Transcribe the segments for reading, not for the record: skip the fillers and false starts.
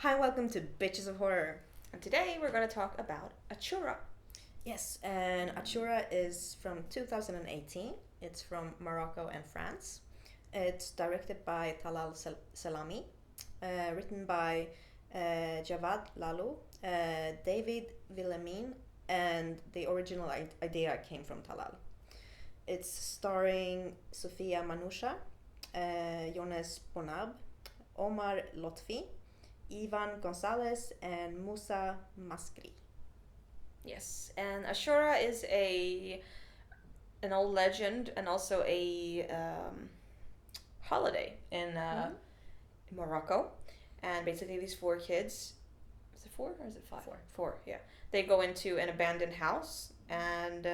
Hi, welcome to Bitches of Horror. And today we're going to talk about Achoura. Yes, and Achoura is from 2018. It's from Morocco and France. It's directed by Talal Salami, written by Javad Lalo, David Villamin, and the original idea came from Talal. It's starring Sofia Manoucha, Jonas Bonab, Omar Lotfi, Ivan Gonzalez, and Musa Maskri. Yes, and Achoura is an old legend and also a holiday in Morocco. And basically these four kids, is it four or is it five? Four, yeah. They go into an abandoned house and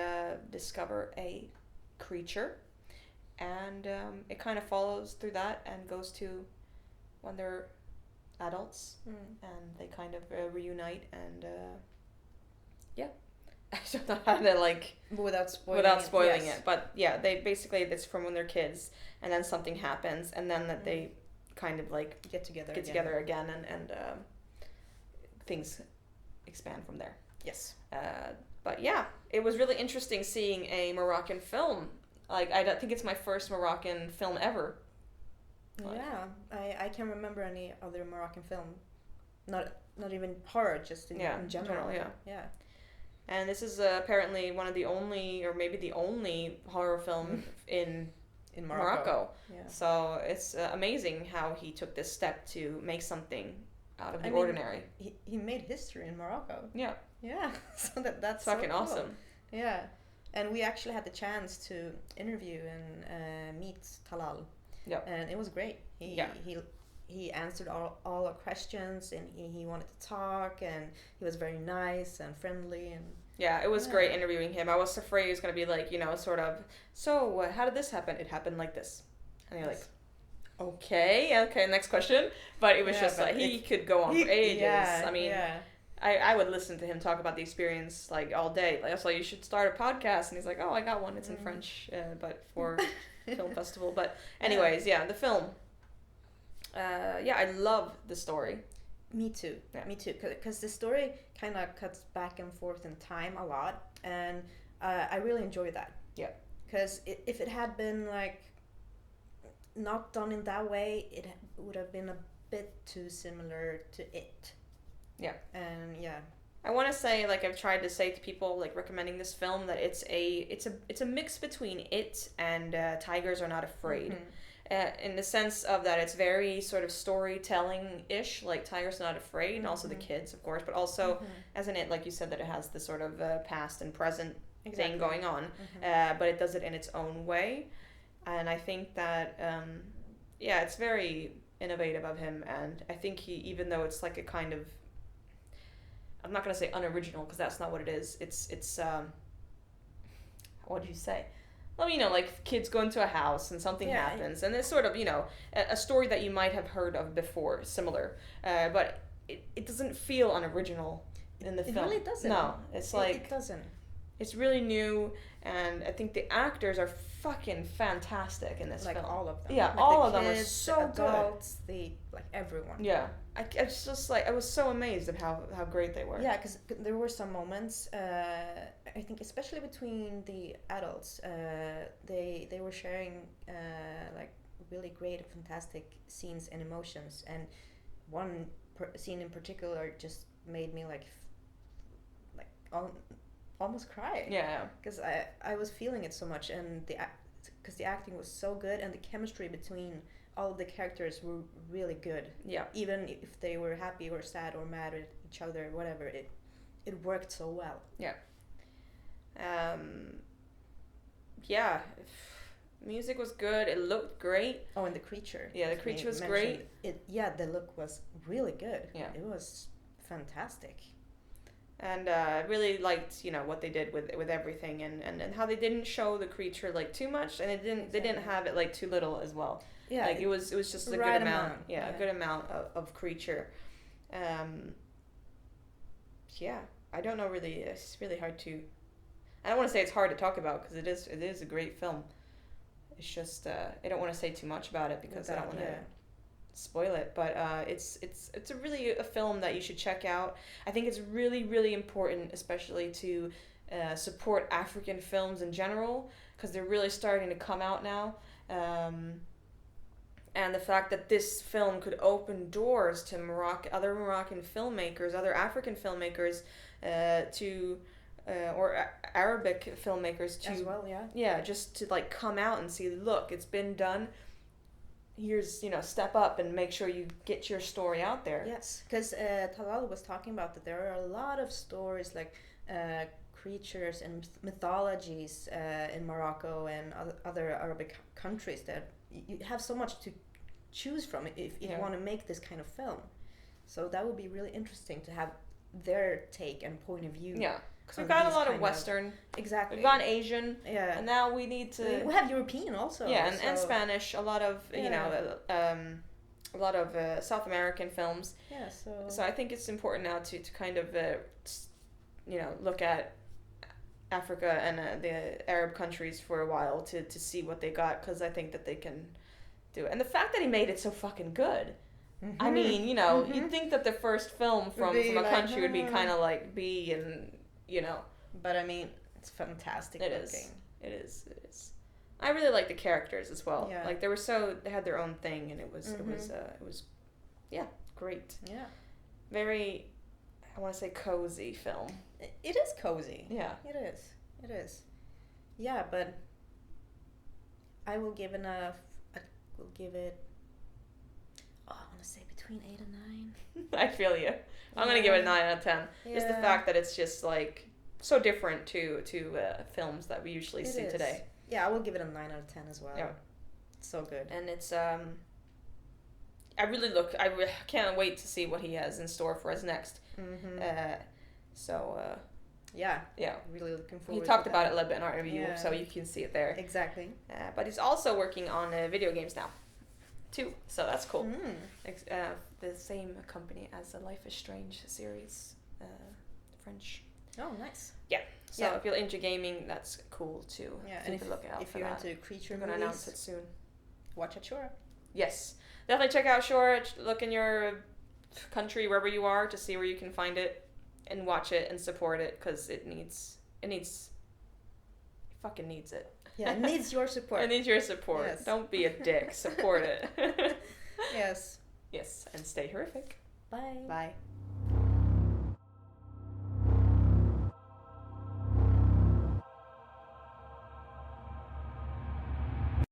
discover a creature. And it kind of follows through that and goes to when they're adults and they kind of reunite and I don't know how to Without spoiling yes. it, but yeah, they basically it's from when they're kids and then something happens and then that they kind of get together again and things expand from there. Yes. But yeah, it was really interesting seeing a Moroccan film. Like, I don't think it's my first Moroccan film ever. Yeah, I can't remember any other Moroccan film. Not even horror, just in general. Yeah. And this is apparently one of the only, or maybe the only horror film in Morocco. Yeah. So it's amazing how he took this step to make something out of the ordinary. He made history in Morocco. Yeah. Yeah. So that's fucking so cool. awesome. Yeah. And we actually had the chance to interview and meet Talal. Yeah. And it was great. He answered all our questions and he wanted to talk and he was very nice and friendly and yeah, it was great interviewing him. I was afraid he was going to be like, sort of, so how did this happen? It happened like this. And you're like, okay, next question. But it was just like, he could go on for ages. Yeah, I mean, I would listen to him talk about the experience like all day. Like, I was like, you should start a podcast. And he's like, oh, I got one. It's in French, but for film festival. But anyways, the film. I love the story. Me too. Yeah. Me too. Because the story kind of cuts back and forth in time a lot, and I really enjoy that. Yeah. Because if it had been like not done in that way, it would have been a bit too similar to it. Yeah. And yeah. I want to say, like I've tried to say to people, like recommending this film, that it's a mix between it and Tigers Are Not Afraid. Mm-hmm. In the sense of that it's very sort of storytelling-ish, like Tigers Are Not Afraid, and also the kids, of course, but also, as in it, like you said, that it has the sort of past and present thing going on, but it does it in its own way, and I think that, it's very innovative of him, and I think he, even though it's like a kind of, I'm not going to say unoriginal, because that's not what it is, it's what did you say? Well, like kids go into a house and something happens, and it's sort of, a story that you might have heard of before, similar, but it doesn't feel unoriginal in the film. It really doesn't. No, it's like... It doesn't. It's really new, and I think the actors are fucking fantastic in this film. Like all of them. Yeah, like all the of kids, them are so the adults, good. Everyone. Yeah. I just I was so amazed at how great they were. Yeah, because there were some moments, I think especially between the adults, they were sharing like really great and fantastic scenes and emotions, and one scene in particular just made me almost cry. Yeah. Because I was feeling it so much, and because the acting was so good, and the chemistry between all of the characters were really good. Yeah. Even if they were happy or sad or mad at each other, whatever, it worked so well. Yeah. Yeah. Music was good. It looked great. Oh, and the creature. Yeah, the creature was great. The look was really good. Yeah. It was fantastic. And I really liked, what they did with everything and how they didn't show the creature like too much, and they didn't have it like too little as well. Yeah, like it was just a right good amount. Yeah, a good amount of creature. I don't know really. It's really hard to. I don't want to say it's hard to talk about because it is a great film. It's just I don't want to say too much about it because I don't want to spoil it, but it's really a film that you should check out. I think it's really, really important, especially to support African films in general, because they're really starting to come out now. And the fact that this film could open doors to other Moroccan filmmakers, other African filmmakers, or Arabic filmmakers to as well, yeah. Yeah, just to like come out and see, look, it's been done. Here's, step up and make sure you get your story out there. Yes, because Talal was talking about that there are a lot of stories like creatures and mythologies in Morocco and other Arabic countries that you have so much to choose from if you want to make this kind of film. So that would be really interesting to have their take and point of view. Yeah, because we've got a lot of Western. Exactly. We've got Asian. Yeah. And now we need to. We have European also. Yeah, and Spanish. A lot of a lot of South American films. Yeah. So I think it's important now to kind of look at Africa and the Arab countries for a while to see what they got, because I think that they can do it. And the fact that he made it so fucking good. Mm-hmm. I mean, you'd think that the first film from a country would be kind of like B and, But I mean, it's fantastic looking. It is. I really like the characters as well. Yeah. Like they had their own thing, and it was great. Yeah. Very, I want to say cozy film. It is cozy. Yeah. It is. Yeah, but I will give it I want to say between 8 and 9. I feel you. I'm going to give it a 9 out of 10. Yeah. Just the fact that it's just like so different to films that we usually see today. Yeah, I will give it a 9 out of 10 as well. Yeah. It's so good. And it's I can't wait to see what he has in store for us next. Mm-hmm. Yeah, really looking forward. He talked about it a little bit in our interview, so you can see it there. Exactly. But he's also working on video games now, too. So that's cool. The same company as the Life is Strange series, French. Oh, nice. Yeah. So if you're into gaming, that's cool too. Yeah, and if you're into creature movies, we're gonna announce it soon. Watch Achoura. Yes, definitely check out Achoura. Look in your country, wherever you are, to see where you can find it. And watch it and support it, because it fucking needs it. Yeah, it needs your support. It needs your support. Yes. Don't be a dick. Support it. Yes. Yes, and stay horrific. Bye. Bye.